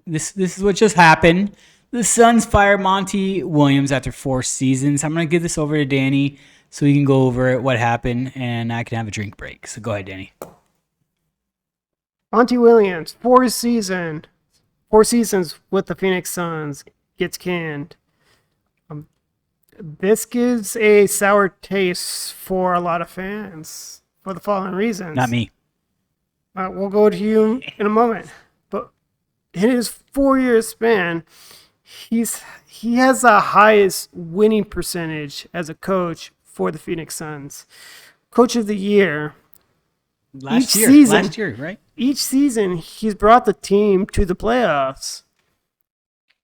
This is what just happened. The Suns fired Monty Williams after 4 seasons. I'm going to give this over to Danny so we can go over what happened, and I can have a drink break. So go ahead, Danny. Monty Williams, 4 seasons with the Phoenix Suns, gets canned. This gives a sour taste for a lot of fans for the following reasons. Not me. We'll go to you in a moment. But in his 4-year span, he has the highest winning percentage as a coach for the Phoenix Suns. Coach of the year. Last year, right? Each season, he's brought the team to the playoffs.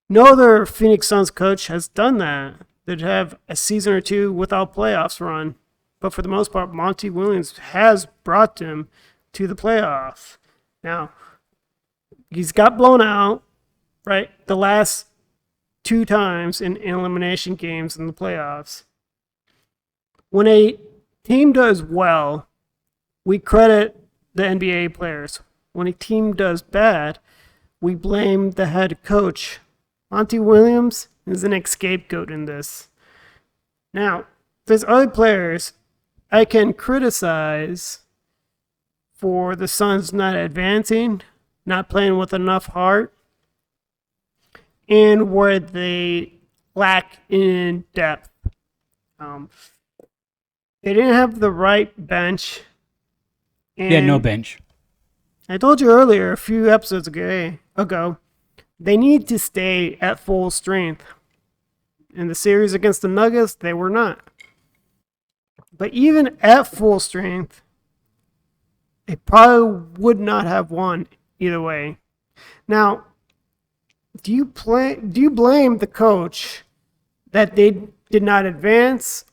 No other Phoenix Suns coach has done that. They'd have a season or two without playoffs run. But for the most part, Monty Williams has brought them to the playoffs. Now, he's got blown out, right, the last 2 times in elimination games in the playoffs. When a team does well, we credit the NBA players. When a team does bad, we blame the head coach. Monty Williams is an scapegoat in this. Now, there's other players I can criticize for the Suns not advancing, not playing with enough heart, and where they lack in depth. They didn't have the right bench. Yeah, no bench. I told you earlier, a few episodes ago, they need to stay at full strength. In the series against the Nuggets, they were not. But even at full strength, they probably would not have won either way. Now, do you blame the coach that they did not advance,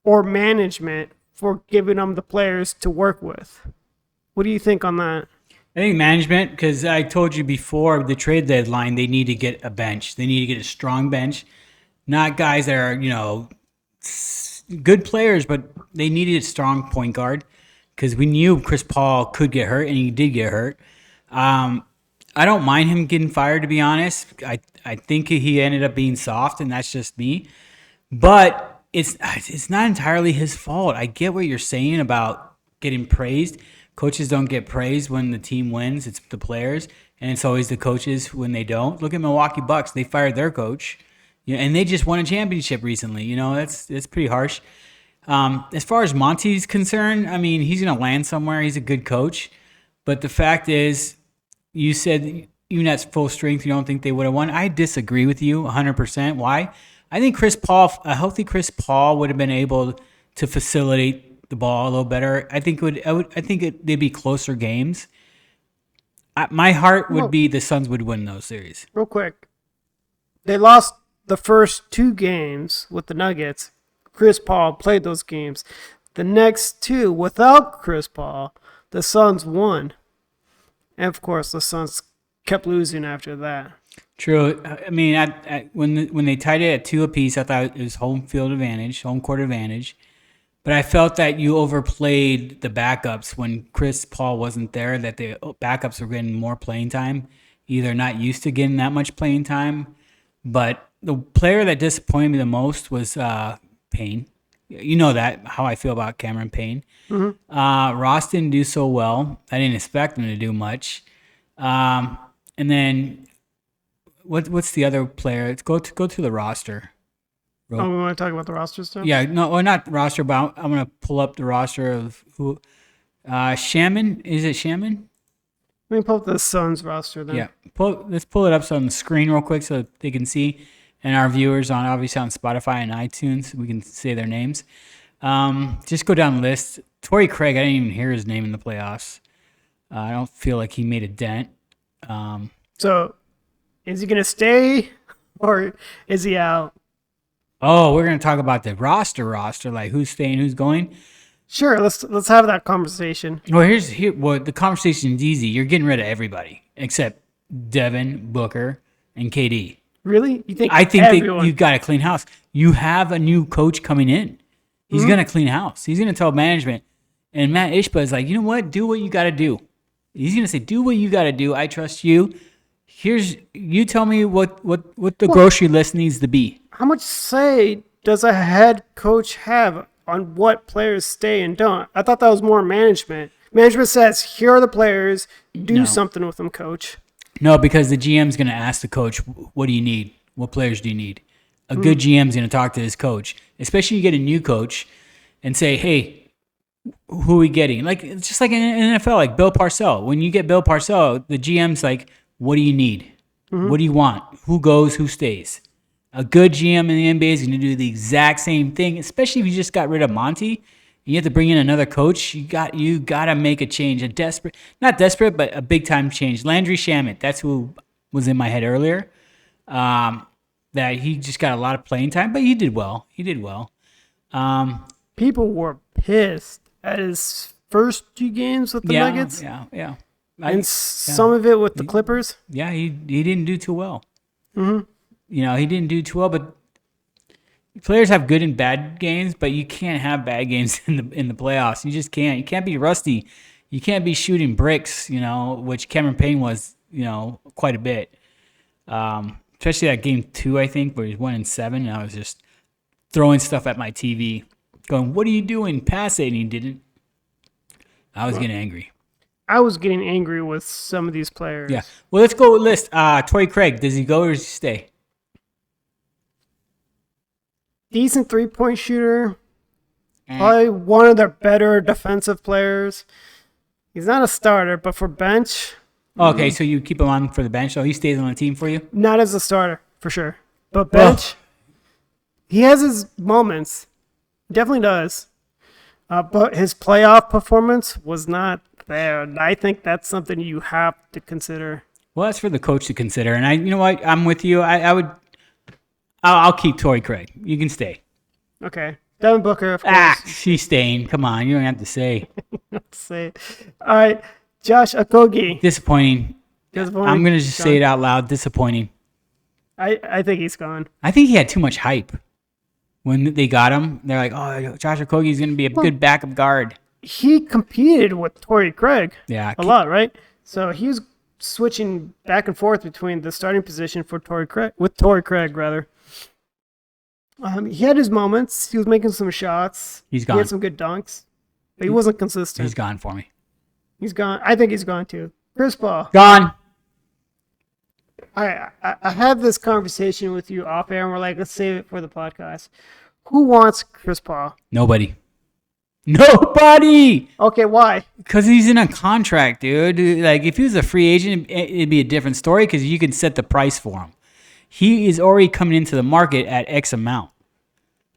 or management for giving them the players to work with? What do you think on that? I think management, because I told you before the trade deadline, they need to get a bench. They need to get a strong bench, not guys that are, good players, but they needed a strong point guard because we knew Chris Paul could get hurt, and he did get hurt. I don't mind him getting fired, to be honest. I think he ended up being soft, and that's just me. But it's not entirely his fault. I get what you're saying about getting praised. Coaches don't get praised when the team wins. It's the players, and it's always the coaches when they don't. Look at Milwaukee Bucks. They fired their coach, and they just won a championship recently. That's pretty harsh. As far as Monty's concerned, I mean, he's going to land somewhere. He's a good coach. But the fact is, you said even at full strength, you don't think they would have won. I disagree with you 100%. Why? I think a healthy Chris Paul would have been able to facilitate the ball a little better. I think they'd be closer games. My heart would be the Suns would win those series. Real quick, they lost the first 2 games with the Nuggets. Chris Paul played those games. The next 2 without Chris Paul, the Suns won, and of course the Suns kept losing after that. True. I mean, when they tied it at 2 apiece, I thought it was home court advantage. But I felt that you overplayed the backups when Chris Paul wasn't there, that the backups were getting more playing time, either not used to getting that much playing time. But the player that disappointed me the most was Payne. You know how I feel about Cameron Payne. Mm-hmm. Ross didn't do so well. I didn't expect him to do much. And then what's the other player? Let's go to the roster. We want to talk about the roster stuff? Yeah, no, well, not the roster, but I'm going to pull up the roster of who. Shaman? Is it Shaman? Let me pull up the Suns roster then. Yeah, let's pull it up on the screen real quick so they can see. And our viewers obviously on Spotify and iTunes, we can say their names. Just go down the list. Torrey Craig, I didn't even hear his name in the playoffs. I don't feel like he made a dent. So, is he going to stay or is he out? Oh, we're going to talk about the roster, like who's staying, who's going. Sure, let's have that conversation. Well, the conversation is easy. You're getting rid of everybody except Devin, Booker, and KD. Really? I think you've got a clean house. You have a new coach coming in. He's going to clean house. He's going to tell management. And Matt Ishba is like, you know what? Do what you got to do. He's going to say, do what you got to do. I trust you. You tell me what the grocery list needs to be. How much say does a head coach have on what players stay and don't? I thought that was more management. Management says, here are the players, do No. something with them, coach. No, because the GM's going to ask the coach, what do you need? What players do you need? A good GM's going to talk to his coach, especially you get a new coach and say, hey, who are we getting? Like, it's just like in NFL, like Bill Parcells. When you get Bill Parcells, the GM's like, what do you need? What do you want? Who goes? Who stays? A good GM in the NBA is going to do the exact same thing, especially if you just got rid of Monty. You have to bring in another coach. You got to make a change, not desperate, but a big time change. Landry Shamet, that's who was in my head earlier. That he just got a lot of playing time, but he did well. People were pissed at his first 2 games with the Nuggets. Yeah. And some of it with the Clippers. Yeah, he didn't do too well. Mm-hmm. He didn't do too well, but players have good and bad games, but you can't have bad games in the playoffs. You just can't. You can't be rusty. You can't be shooting bricks, which Cameron Payne was, quite a bit. Especially that game 2, I think, where he's 1-7, and I was just throwing stuff at my TV, going, "What are you doing? Pass it," and he didn't. I was getting angry. I was getting angry with some of these players. Yeah. Well, let's go list. Torrey Craig, does he go or does he stay? Decent 3-point shooter. Probably one of their better defensive players. He's not a starter, but for bench, Okay, so you keep him on for the bench, so he stays on the team for you? not as a starter, for sure. But bench, he has his moments. Definitely does. But his playoff performance was not there. And I think that's something you have to consider. Well, that's for the coach to consider. And you know what? I'm with you. I'll keep Torrey Craig. You can stay. Okay. Devin Booker, of course. She's staying. Come on, you don't have to say. Say. All right. Josh Okogie. Disappointing. Disappointing. I'm gonna just say it out loud. Disappointing. I think he's gone. I think he had too much hype when they got him. They're like, "Oh, Josh Okogie's gonna be a good backup guard." He competed with Torrey Craig Yeah, a lot, right? So he was switching back and forth between the starting position for Torrey Craig, rather. He had his moments. He was making some shots. He's He gone. had some good dunks, but he wasn't consistent. He's gone for me. He's gone. I think he's gone too. Chris Paul. Gone. I had this conversation with you off air, and we're like, let's save it for the podcast. Who wants Chris Paul? Nobody. Okay, why? Because he's in a contract, dude. Like, if he was a free agent, it'd be a different story because you could set the price for him. He is already coming into the market at X amount.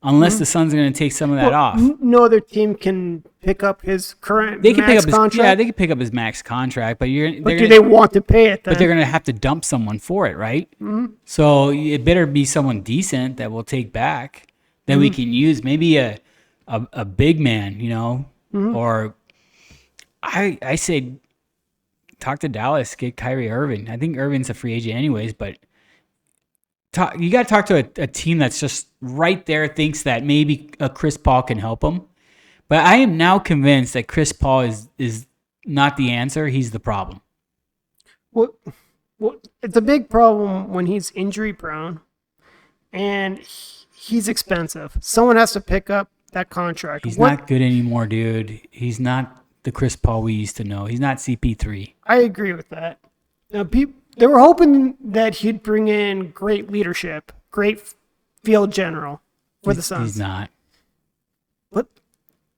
Unless the Suns are going to take some of that off. No other team can pick up his current They can pick max up his contract. Yeah, they can pick up his max contract, but do they want to pay it then? But they're going to have to dump someone for it, right? Mm-hmm. So it better be someone decent that we'll take back that we can use. Maybe a big man, or I say talk to Dallas, get Kyrie Irving. I think Irving's a free agent anyways, but you got to talk to a team that's just right there, thinks that maybe a Chris Paul can help them. But I am now convinced that Chris Paul is not the answer. He's the problem. Well, it's a big problem when he's injury prone and he's expensive. Someone has to pick up that contract. He's not good anymore, dude. He's not the Chris Paul we used to know. He's not CP3. I agree with that. Now, they were hoping that he'd bring in great leadership, great field general for the Suns. He's not. But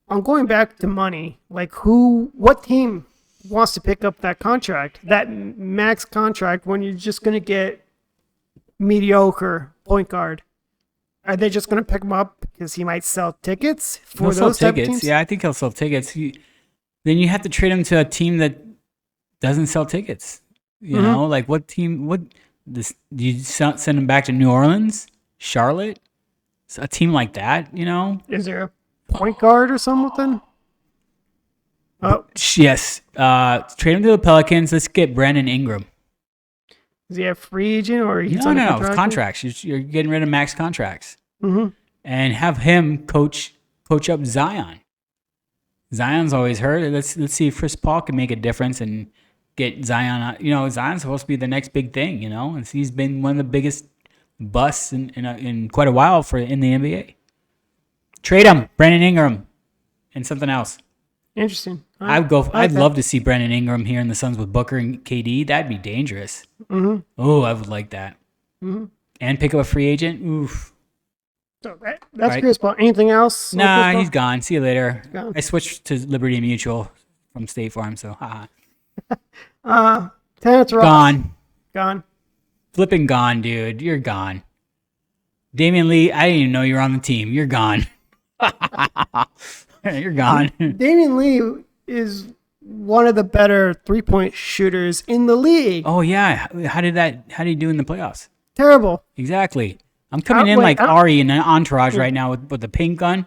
I'm going back to money. Like, what team wants to pick up that contract, that max contract, when you're just going to get mediocre point guard? Are they just going to pick him up because he might sell tickets for those type of teams? Yeah, I think he'll sell tickets. Then you have to trade him to a team that doesn't sell tickets. You know, like what team? Do you send him back to New Orleans, Charlotte? A team like that, Is there a point guard or something? Oh, yes. Trade him to the Pelicans. Let's get Brandon Ingram. Is he a free agent or he's No. It's contracts. You're getting rid of max contracts, and have him coach up Zion. Zion's always hurt. Let's see if Chris Paul can make a difference and get Zion. Zion's supposed to be the next big thing. And he's been one of the biggest busts in quite a while in the NBA. Trade him, Brandon Ingram, and something else. Interesting. I'd love to see Brandon Ingram here in the Suns with Booker and KD. That'd be dangerous. Mm-hmm. Oh, I would like that. Mm-hmm. And pick up a free agent. Oof. So that's Chris Paul. Anything else? Nah, he's gone. See you later. Gone. I switched to Liberty Mutual from State Farm, so haha. Terrence Ross. Gone. Flipping gone, dude. You're gone. Damian Lee, I didn't even know you were on the team. You're gone. You're gone. Damian Lee is one of the better 3-point shooters in the league. Oh yeah. How did he do in the playoffs? Terrible. Exactly. I'm coming in like Ari in an Entourage right now with the pink gun.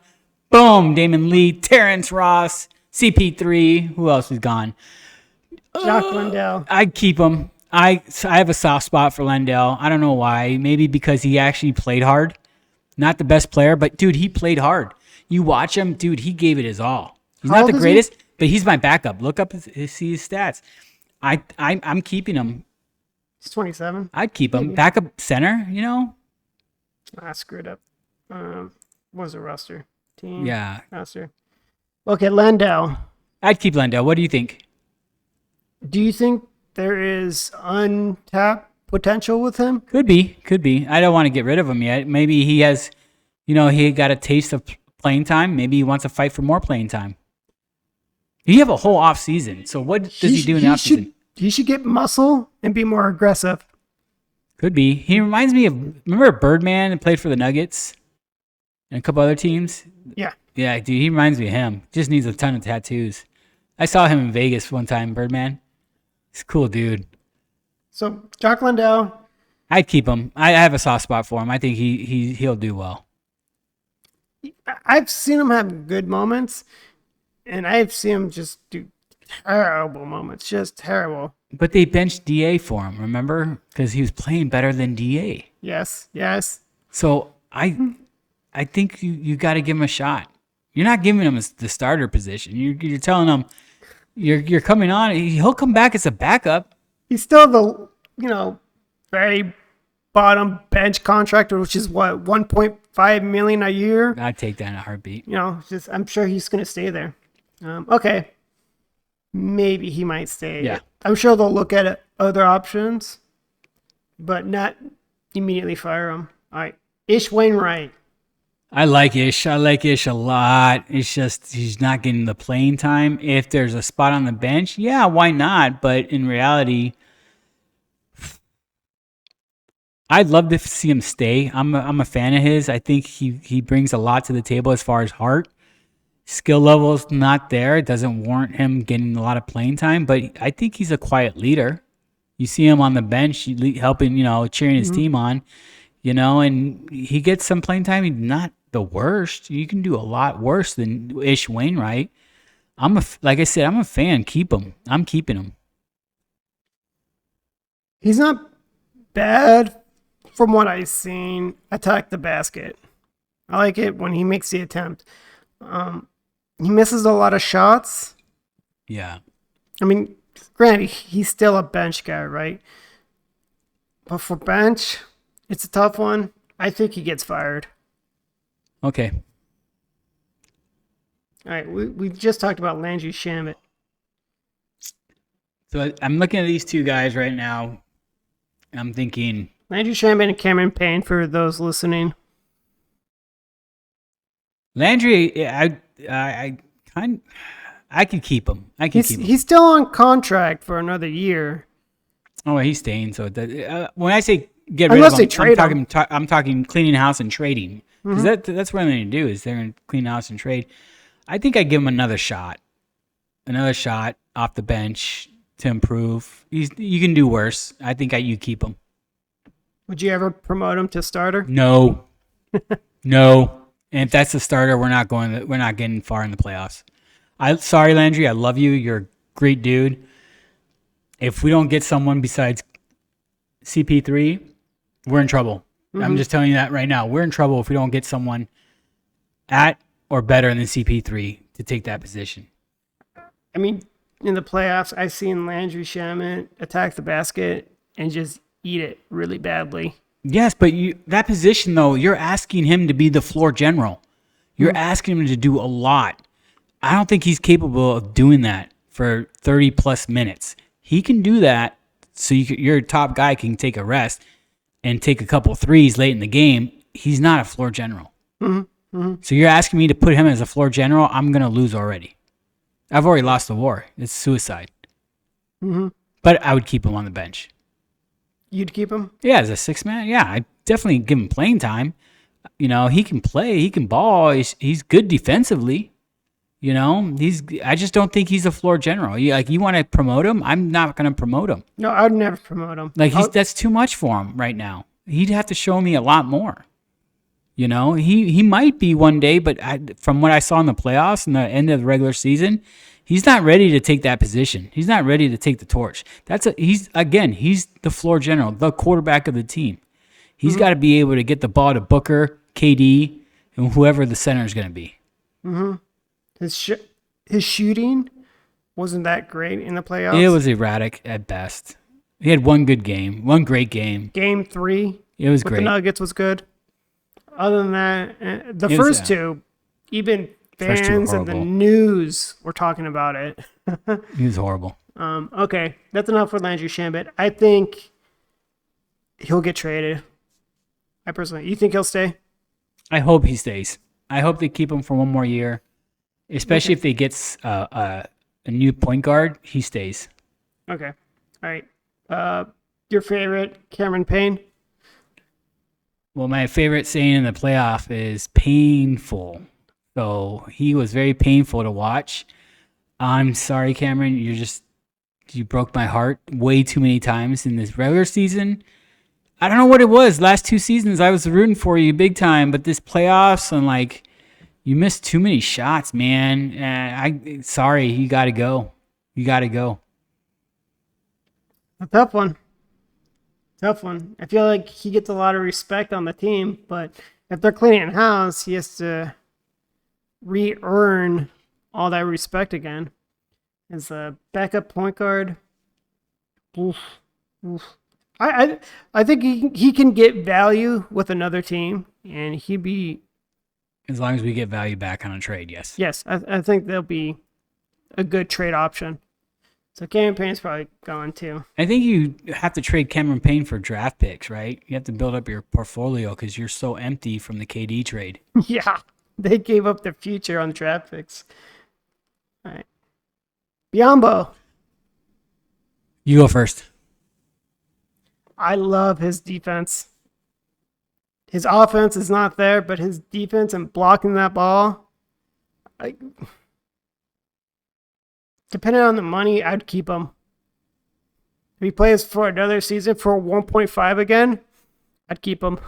Boom, Damon Lee, Terrence Ross, CP3. Who else is gone? Jock Landale. I'd keep him. I have a soft spot for Landale. I don't know why. Maybe because he actually played hard. Not the best player, but dude, he played hard. You watch him, dude, he gave it his all. He's not the greatest, but he's my backup. Look up see his stats. I'm keeping him. He's 27. I'd keep him. Backup center, I screwed up. What was the roster? Team. Yeah. Roster. Okay, Landale. I'd keep Landale. What do you think? Do you think there is untapped potential with him? Could be. I don't want to get rid of him yet. Maybe he has, he got a taste of playing time. Maybe he wants to fight for more playing time. You have a whole off season. So what does he do in the off season? He should get muscle and be more aggressive. Could be. He reminds me of, remember Birdman and played for the Nuggets and a couple other teams? Yeah. Yeah, dude, he reminds me of him. Just needs a ton of tattoos. I saw him in Vegas one time, Birdman. He's a cool dude. So, Jock Landale. I'd keep him. I have a soft spot for him. I think he'll do well. I've seen him have good moments, and I've seen him just do terrible moments. Just terrible. But they benched DA for him, remember? Because he was playing better than DA. Yes. So I think you got to give him a shot. You're not giving him the starter position. You're telling him you're coming on. He'll come back as a backup. He's still the very bottom bench contractor, which is what, $1.5 million a year. I'd take that in a heartbeat. I'm sure he's going to stay there. Okay. Maybe he might stay. Yeah. I'm sure they'll look at other options, but not immediately fire him. All right. Ish Wainwright. I like Ish a lot. It's just he's not getting the playing time. If there's a spot on the bench, yeah, why not? But in reality, I'd love to see him stay. I'm a fan of his. I think he brings a lot to the table as far as heart. Skill level's not there. It doesn't warrant him getting a lot of playing time, but I think he's a quiet leader. You see him on the bench helping, cheering his team on, and he gets some playing time. He's not the worst. You can do a lot worse than Ish Wainwright. Like I said, I'm a fan. Keep him. I'm keeping him. He's not bad from what I've seen. Attack the basket. I like it when he makes the attempt. He misses a lot of shots. Yeah. I mean, granted, he's still a bench guy, right? But for bench, it's a tough one. I think he gets fired. Okay. All right, we just talked about Landry Shamet. So I'm looking at these two guys right now. And I'm thinking Landry Shamet and Cameron Payne for those listening. Landry, I could keep him. He's still on contract for another year. Oh, he's staying. So when I say get rid Unless of they him, trade him. I'm talking cleaning house and trading. Because that's what I'm going to do is they're going to clean house and trade. I think I'd give him another shot off the bench to improve. You can do worse. I think you keep him. Would you ever promote him to starter? No, no. And if that's the starter, we're not getting far in the playoffs. Sorry, Landry. I love you. You're a great dude. If we don't get someone besides CP3, we're in trouble. I'm just telling you that right now. We're in trouble if we don't get someone at or better than CP3 to take that position. I mean, in the playoffs, I've seen Landry Shamet attack the basket and just eat it really badly. Yes, but that position, though, you're asking him to be the floor general. You're asking him to do a lot. I don't think he's capable of doing that for 30-plus minutes. He can do that so your top guy can take a rest and take a couple threes late in the game. He's not a floor general. So you're asking me to put him as a floor general? I'm going to lose already. I've already lost the war. It's suicide. But I would keep him on the bench. You'd keep him? Yeah, as a six-man, yeah, I'd definitely give him playing time. You know, he can play. He can ball. He's good defensively. You know, I just don't think he's a floor general. You want to promote him? I'm not going to promote him. No, I'd never promote him. That's too much for him right now. He'd have to show me a lot more. You know, he might be one day, but from what I saw in the playoffs and the end of the regular season, he's not ready to take that position. He's not ready to take the torch. He's the floor general, the quarterback of the team. He's got to be able to get the ball to Booker, KD, and whoever the center is going to be. His shooting wasn't that great in the playoffs. It was erratic at best. He had one good game, one great game. Game 3, it was with great. The Nuggets was good. Other than that, the first two, even fans and the news were talking about it. He was horrible. Okay, that's enough for Landry Shamet. I think he'll get traded. You think he'll stay? I hope he stays. I hope they keep him for one more year, especially if they get a new point guard. He stays. Okay, all right. Your favorite, Cameron Payne? Well, my favorite saying in the playoff is painful. So he was very painful to watch. I'm sorry, Cameron. You broke my heart way too many times in this regular season. I don't know what it was. Last 2 seasons, I was rooting for you big time, but this playoffs, and you missed too many shots, man. Sorry, you got to go. You got to go. A tough one. I feel like he gets a lot of respect on the team, but if they're cleaning house, he has to re-earn all that respect again. As a backup point guard, oof. I think he can get value with another team, and he'd be. As long as we get value back on a trade, yes. Yes, I think there'll be a good trade option. So Cameron Payne's probably gone too. I think you have to trade Cameron Payne for draft picks, right? You have to build up your portfolio because you're so empty from the KD trade. Yeah, they gave up their future on draft picks. All right. Biyombo. You go first. I love his defense. His offense is not there, but his defense and blocking that ball, depending on the money, I'd keep him. If he plays for another season for 1.5 again, I'd keep him.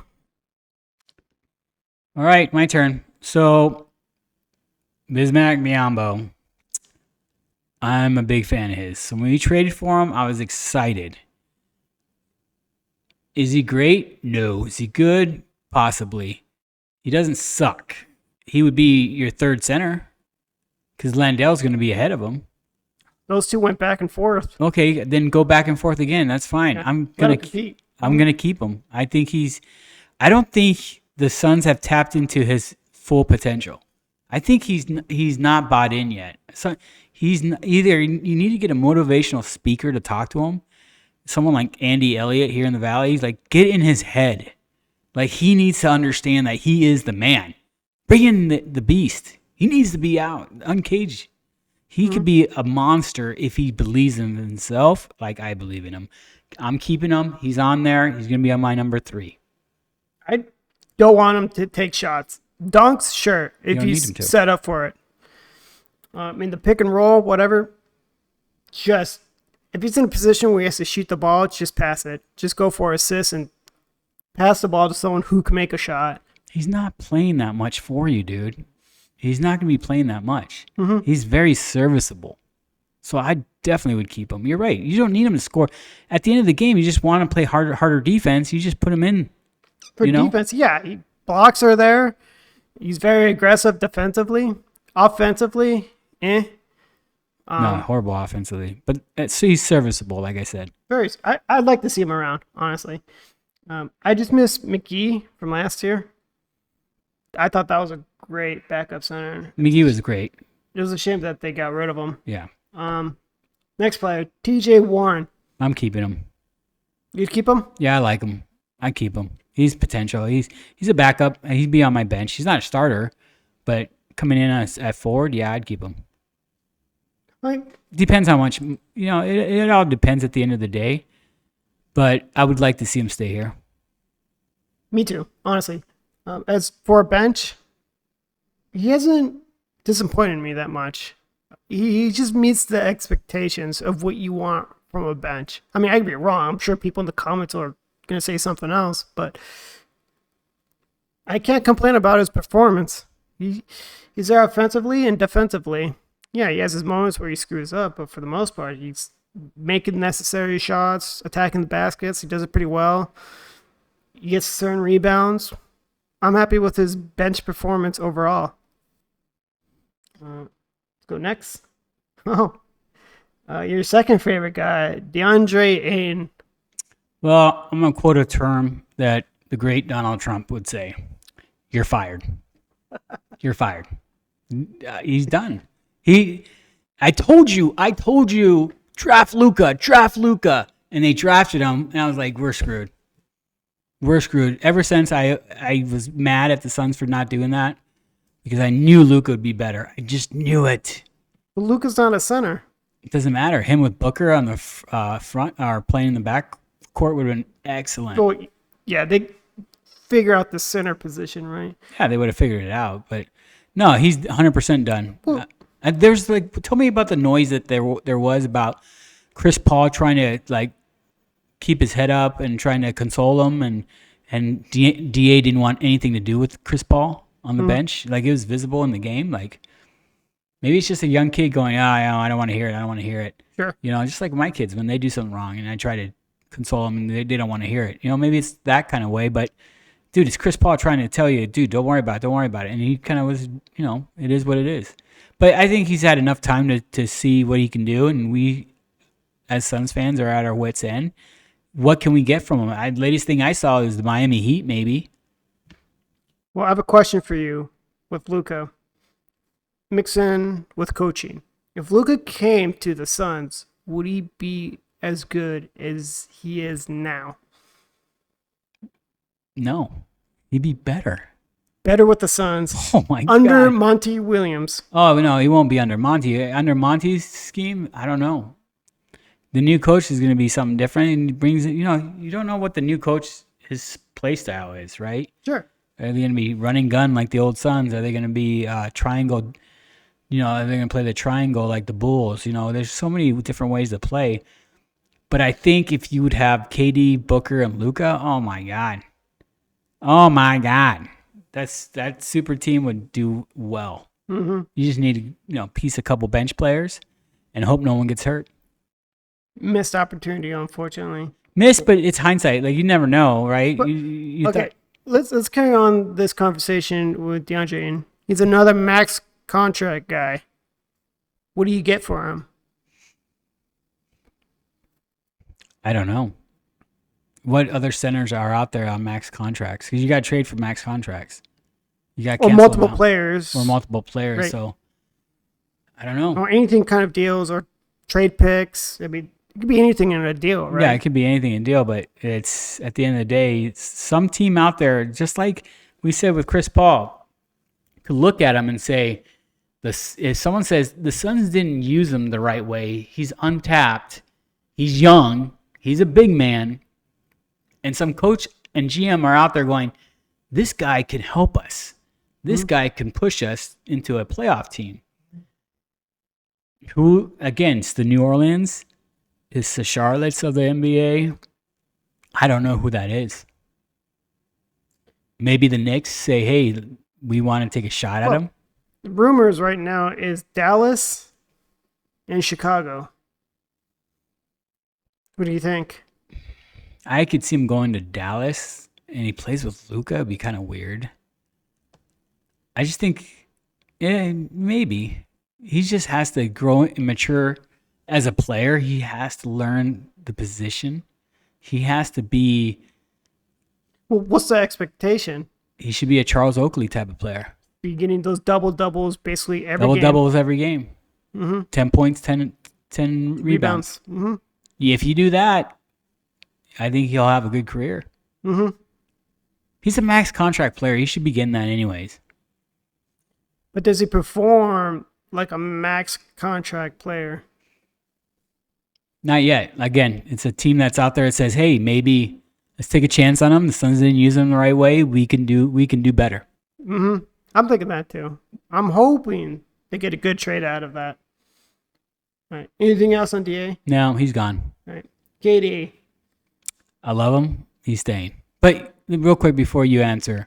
All right, my turn. So, Bismack Biyombo, I'm a big fan of his. So when we traded for him, I was excited. Is he great? No. Is he good? Possibly. He doesn't suck. He would be your third center because Landell's going to be ahead of him. Those two went back and forth. Okay, then go back and forth again. That's fine. Yeah, I'm gonna keep him. I don't think the Suns have tapped into his full potential. I think he's not bought in yet. So either you need to get a motivational speaker to talk to him, someone like Andy Elliott here in the Valley. He's like, get in his head. Like, he needs to understand that he is the man. Bring in the beast. He needs to be out, uncaged. He could be a monster if he believes in himself, like I believe in him. I'm keeping him. He's on there. He's going to be on my number 3. I don't want him to take shots. Dunks, sure, if he's set up for it. In the pick and roll, whatever, just if he's in a position where he has to shoot the ball, just pass it. Just go for assists and pass the ball to someone who can make a shot. He's not playing that much for you, dude. He's not going to be playing that much. He's very serviceable. So I definitely would keep him. You're right. You don't need him to score. At the end of the game, you just want to play harder defense. You just put him in. For defense, yeah. Blocks are there. He's very aggressive defensively. Offensively, No, horrible offensively, but he's serviceable, like I said. I'd like to see him around, honestly. I just miss McGee from last year. I thought that was a great backup center. McGee was great. It was a shame that they got rid of him. Yeah, Next player, T.J. Warren. I'm keeping him. You'd keep him? Yeah, I like him. I keep him. He's potential. He's a backup. He'd be on my bench. He's not a starter, but coming in at forward, yeah, I'd keep him. Like, Depends how much, it all depends at the end of the day. But I would like to see him stay here. me too, honestly. As for a bench, he hasn't disappointed me that much. He just meets the expectations of what you want from a bench. I mean, I could be wrong. I'm sure people in the comments are going to say something else, but I can't complain about his performance. He's there offensively and defensively. Yeah, he has his moments where he screws up, but for the most part, he's making necessary shots, attacking the baskets. He does it pretty well. He gets certain rebounds. I'm happy with his bench performance overall. Let's go next. Oh, your second favorite guy, DeAndre Ayton. Well, I'm going to quote a term that the great Donald Trump would say. You're fired. You're fired. He's done. I told you, draft Luka. And they drafted him, and I was like, we're screwed. We're screwed. Ever since I was mad at the Suns for not doing that, because I knew Luka would be better. I just knew it. But Luka's not a center. It doesn't matter. Him with Booker on the front or playing in the back court would have been excellent. Well, yeah, they figure out the center position, right? Yeah, they would have figured it out. But no, he's 100% done. Well, There's tell me about the noise that there was about Chris Paul trying to keep his head up and trying to console him, and Da didn't want anything to do with Chris Paul on the bench. Like, it was visible in the game. Like, maybe it's just a young kid going, I don't want to hear it. I don't want to hear it. Sure. Just like my kids when they do something wrong and I try to console them and they don't want to hear it. Maybe it's that kind of way, but dude, it's Chris Paul trying to tell you, dude, don't worry about it. And he kind of was, it is what it is. But I think he's had enough time to see what he can do, and we, as Suns fans, are at our wits' end. What can we get from him? Latest thing I saw is the Miami Heat, maybe. Well, I have a question for you with Luka. Mix in with coaching. If Luka came to the Suns, would he be as good as he is now? No, he'd be better. Better with the Suns. Oh my God. Under Monty Williams. Oh no, he won't be under Monty. Under Monty's scheme, I don't know. The new coach is going to be something different, and he brings it. You don't know what the new coach, his play style is, right? Sure. Are they going to be running gun like the old Suns? Are they going to be triangle? Are they going to play the triangle like the Bulls? There's so many different ways to play. But I think if you would have KD, Booker, and Luka, oh my God, that super team would do well. Mm-hmm. You just need to piece a couple bench players and hope no one gets hurt. Missed opportunity, unfortunately. But it's hindsight. Like, you never know, right? But, okay, let's carry on this conversation with DeAndre Ayton. He's another max contract guy. What do you get for him? I don't know. What other centers are out there on max contracts? Because you got to trade for max contracts. You got or multiple players. Or multiple players. Right. So, I don't know. Or anything kind of deals or trade picks. I mean, it could be anything in a deal, right? Yeah, it could be anything in a deal, but it's at the end of the day, it's some team out there, just like we said with Chris Paul, could look at him and say, if someone says the Suns didn't use him the right way, he's untapped, he's young, he's a big man, and some coach and GM are out there going, this guy can help us. This guy can push us into a playoff team. Who against the New Orleans? Is the Charlottes of the NBA? I don't know who that is. Maybe the Knicks say, hey, we want to take a shot at him. The rumors right now is Dallas and Chicago. What do you think? I could see him going to Dallas, and he plays with Luka. It'd be kind of weird. I just think, maybe. He just has to grow and mature as a player. He has to learn the position. He has to be. Well, what's the expectation? He should be a Charles Oakley type of player. Be getting those double doubles basically every Double game. doubles every game. Mm-hmm. 10 points, 10 rebounds. Mm-hmm. If you do that, I think he'll have a good career. Mm-hmm. He's a max contract player. He should be getting that anyways. But does he perform like a max contract player? Not yet. Again, it's a team that's out there that says, "Hey, maybe let's take a chance on him. The Suns didn't use him the right way. We can do better." Mm-hmm. I'm thinking that too. I'm hoping they get a good trade out of that. All right. Anything else on DA? No, he's gone. All right. KD. I love him. He's staying. But real quick before you answer,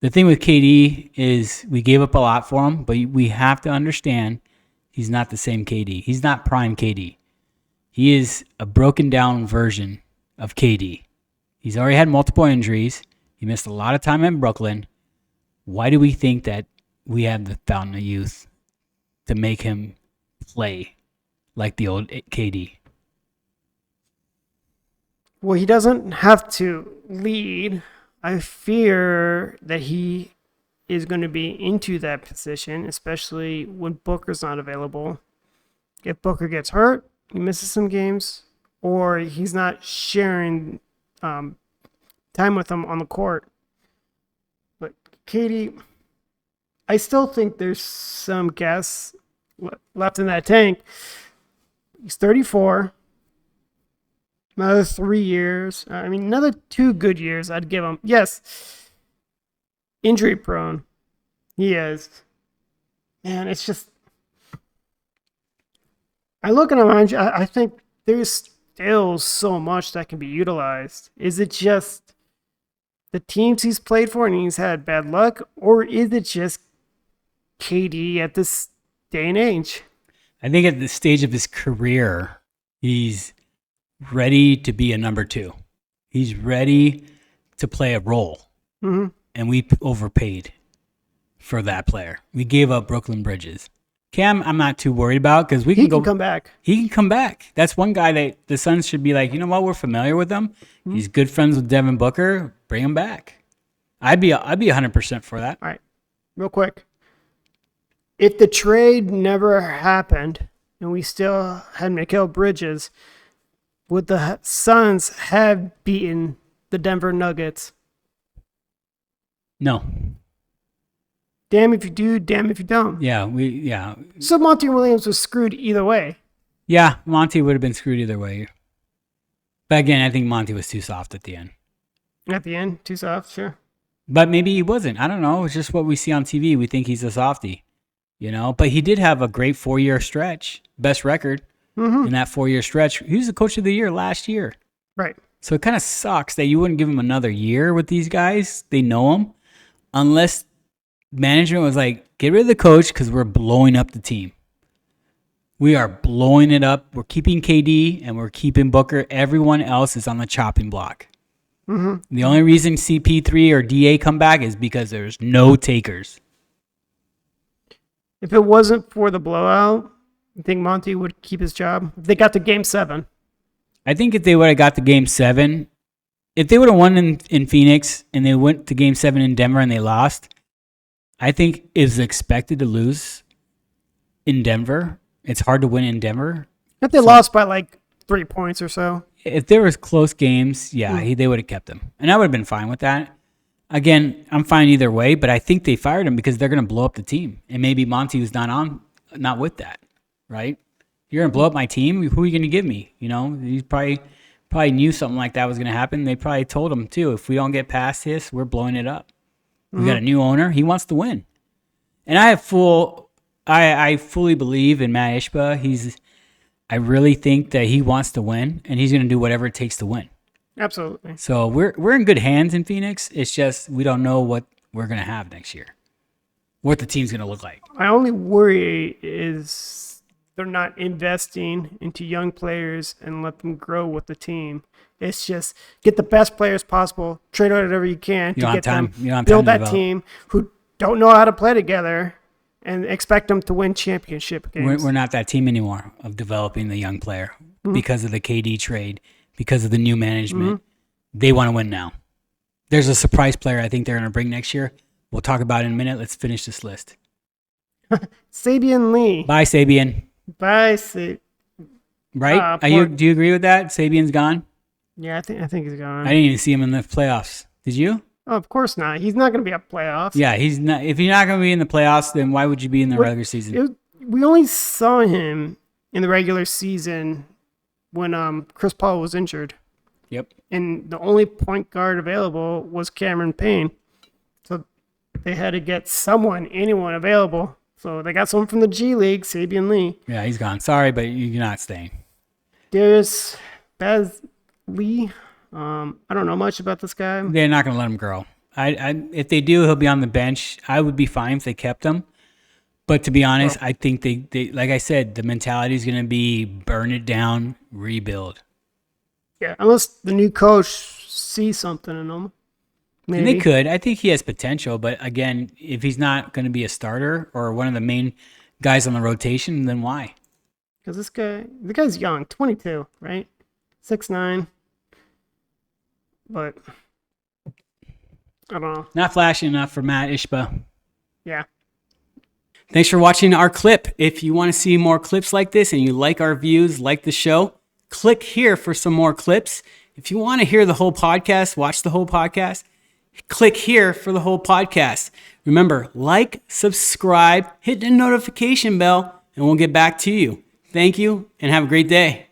the thing with KD is we gave up a lot for him, but we have to understand he's not the same KD. He's not prime KD. He is a broken down version of KD. He's already had multiple injuries. He missed a lot of time in Brooklyn. Why do we think that we have the fountain of youth to make him play like the old KD? Well, he doesn't have to lead. I fear that he is going to be into that position, especially when Booker's not available. If Booker gets hurt, he misses some games, or he's not sharing time with him on the court. But Katie, I still think there's some gas left in that tank. He's 34. Another 3 years. I mean, another 2 good years I'd give him. Yes, injury prone. He is. Man, it's just... I look at him, I think there's still so much that can be utilized. Is it just the teams he's played for and he's had bad luck? Or is it just KD at this day and age? I think at this stage of his career, he's ready to be a number 2. He's ready to play a role. Mm-hmm. And we overpaid for that player. We gave up Brooklyn Bridges. Cam, I'm not too worried about because He can come back. He can come back. That's one guy that the Suns should be like, you know what? We're familiar with him. Mm-hmm. He's good friends with Devin Booker. Bring him back. I'd be 100% for that. All right, real quick. If the trade never happened and we still had Mikal Bridges, would the Suns have beaten the Denver Nuggets? No. Damn if you do, damn if you don't. Yeah. So Monty Williams was screwed either way. Yeah, Monty would have been screwed either way. But again, I think Monty was too soft at the end. At the end, too soft, sure. But maybe he wasn't. I don't know. It's just what we see on TV. We think he's a softie, you know. But he did have a great 4-year stretch, best record in that 4-year stretch. He was the coach of the year last year. Right. So it kind of sucks that you wouldn't give him another year with these guys. They know him. Unless management was like, get rid of the coach because we're blowing up the team. We are blowing it up. We're keeping KD and we're keeping Booker. Everyone else is on the chopping block. Mm-hmm. The only reason CP3 or DA come back is because there's no takers. If it wasn't for the blowout, you think Monty would keep his job? If they got to Game 7. I think if they would have got to Game 7, if they would have won in Phoenix and they went to Game 7 in Denver and they lost, I think it was expected to lose in Denver. It's hard to win in Denver. If they lost by like 3 points or so. If there was close games, they would have kept him. And I would have been fine with that. Again, I'm fine either way, but I think they fired him because they're going to blow up the team. And maybe Monty was not with that, right? You're going to blow up my team? Who are you going to give me? You know, he probably knew something like that was going to happen. They probably told him, too, if we don't get past this, we're blowing it up. We got a new owner. He wants to win. And I fully believe in Matt Ishbia. I really think that he wants to win, and he's going to do whatever it takes to win. Absolutely. So we're in good hands in Phoenix. It's just we don't know what we're going to have next year, what the team's going to look like. My only worry is they're not investing into young players and let them grow with the team. It's just get the best players possible, trade whatever you can to get them, build that team who don't know how to play together, and expect them to win championship games. We're not that team anymore of developing the young player because of the KD trade, because of the new management. They want to win now. There's a surprise player I think they're going to bring next year. We'll talk about it in a minute. Let's finish this list. Sabian Lee. Bye, Sabian. Bye, Right? Do you agree with that? Sabian's gone? Yeah, I think he's gone. I didn't even see him in the playoffs. Did you? Oh, of course not. He's not going to be at playoffs. Yeah, he's not. If you're not going to be in the playoffs, then why would you be in the regular season? We only saw him in the regular season when Chris Paul was injured. Yep. And the only point guard available was Cameron Payne. So they had to get anyone available. So they got someone from the G League, Sabian Lee. Yeah, he's gone. Sorry, but you're not staying. Darius Bazley. I don't know much about this guy. They're not going to let him grow. If they do, he'll be on the bench. I would be fine if they kept him. But to be honest, I think they like I said, the mentality is going to be burn it down, rebuild. Yeah, unless the new coach sees something in him. Maybe. And they could. I think he has potential. But again, if he's not going to be a starter or one of the main guys on the rotation, then why? Because the guy's young, 22, right? 6'9". But I don't know. Not flashy enough for Matt Ishba. Yeah. Thanks for watching our clip. If you want to see more clips like this and you like our views, like the show, click here for some more clips. If you want to hear the whole podcast, watch the whole podcast, click here for the whole podcast. Remember, like, subscribe, hit the notification bell, and we'll get back to you. Thank you, and have a great day.